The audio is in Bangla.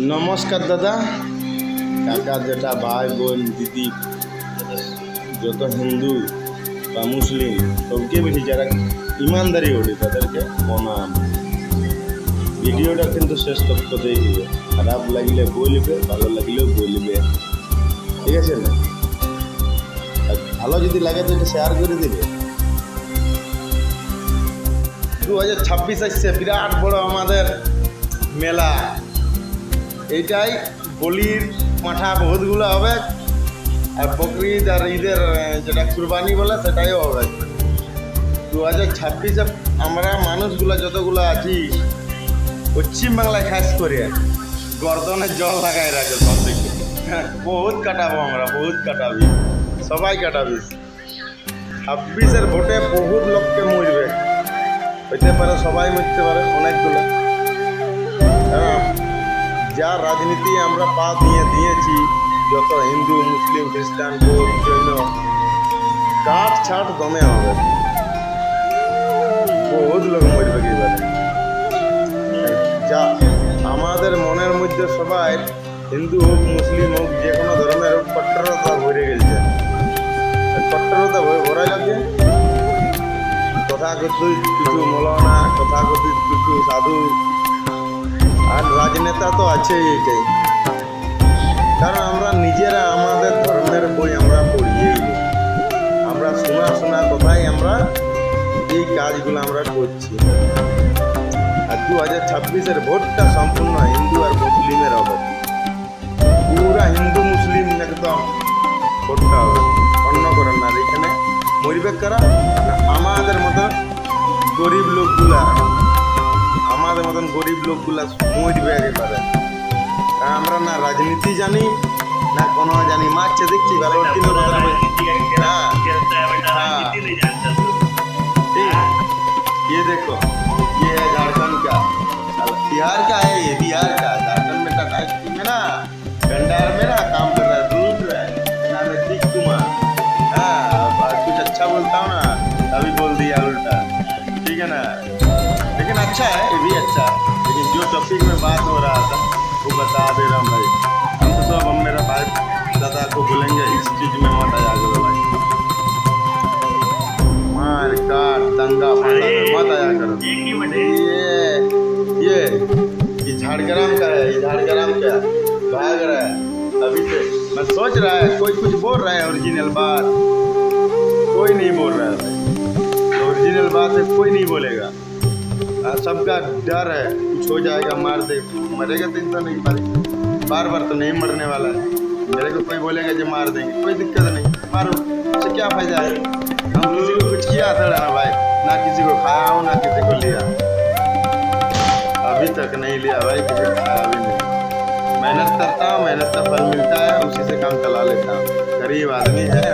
নমস্কার দাদা, কাকা, জেঠা, ভাই, বোন, দিদি, যত হিন্দু বা মুসলিম সবকে বেশি যারা ইমানদারি ওঠে তাদেরকে প্রণাম। ভিডিওটা কিন্তু শেষ তথ্য দেখবে, খারাপ লাগলে বলবে, ভালো লাগলেও বলবে, ঠিক আছে না? আর ভালো যদি লাগে তো শেয়ার করে দিবে। 2026 আসছে, বিরাট বড় আমাদের মেলা। এইটাই বলির মাঠা বহুতগুলো হবে, আর বকরিদ আর ঈদের যেটা কুরবানি বলে সেটাইও হবে। 2026-এ আমরা মানুষগুলো যতগুলো আছি পশ্চিমবাংলায় খাস করে গর্দনে জল লাগাই রাখে সব দিকে। বহুত কাটাবো আমরা, বহুত কাটাবি, সবাই কাটাবি। 26-এর ভোটে বহুত লোককে মরবে, হইতে পারে সবাই মরতে পারে, অনেকগুলো। যা রাজনীতি আমরা পা দিয়েছি, যত হিন্দু, মুসলিম, খ্রিস্টান, বৌদ্ধ, জৈন, কাঠ ছাট দমে হবে, বহুত লোক মরবে এবারে। যা আমাদের মনের মধ্যে সবাই, হিন্দু হোক, মুসলিম হোক, যে কোনো ধর্মের হোক, কট্টরতা ভরে গেছে। কট্টরতা ভরা যাচ্ছে তথাকথিত কিছু মৌলানা, তথাকথিত কিছু সাধু, আর রাজনেতা তো আছেই। এটাই কারণ আমরা নিজেরা আমাদের ধর্মের বই আমরা পড়িয়েই, আমরা শোনা কথাই আমরা এই কাজগুলো আমরা করছি। আর 2026-এর ভোটটা সম্পূর্ণ হিন্দু আর মুসলিমের হবে, পুরা হিন্দু মুসলিম একদম ভোটটা হবে, অন্য করেন না। এখানে মরিবে কারা? আমাদের মতন গরিব লোকগুলা, আমাদের মতন গরিব লোকগুলা মরবে একেবারে। আমরা না রাজনীতি জানি না কোনো জানি, মারছে দেখছি ভালো কিন্তু ये देखो, ये है झारखंड का, बिहार का है, ये बिहार का। झारखंड में में ना भंडार में ना काम कर रहा है, दूर है, नाम है नीतीश कुमार। हाँ, कुछ अच्छा बोलता हूँ ना तभी बोल दिया उल्टा, ठीक है ना? लेकिन अच्छा है, ये भी अच्छा है। लेकिन जो टॉपिक में बात हो रहा था वो बता दे रहा हूँ भाई। हम तो सब, हम मेरा भाई दादा को बोलेंगे इस चीज में मत आया करो भाई, मार काट दंगा मत आया करो। ये झाड़ग्राम का है, ये झाड़ग्राम का भाग रहा है अभी से। मैं सोच रहा है कोई कुछ बोल रहा है ओरिजिनल बात, कोई नहीं बोल रहा है भाई। ओरिजिनल बात है, कोई नहीं बोलेगा। सबका डर है कुछ हो जाएगा, मार दे, मरेगा तो इतना नहीं मरेगा, बार बार तो नहीं मरने वाला है। मेरे को कोई बोलेगा जो मार देंगे, कोई दिक्कत नहीं, मारो, उससे क्या फायदा है? हम किसी को कुछ किया था ना भाई, ना किसी को खाया हूँ ना किसी को लिया, अभी तक नहीं लिया भाई, किसी को खाया भी नहीं। मेहनत करता हूँ, मेहनत का फल मिलता है, उसी से काम चला लेता हूँ। गरीब आदमी है।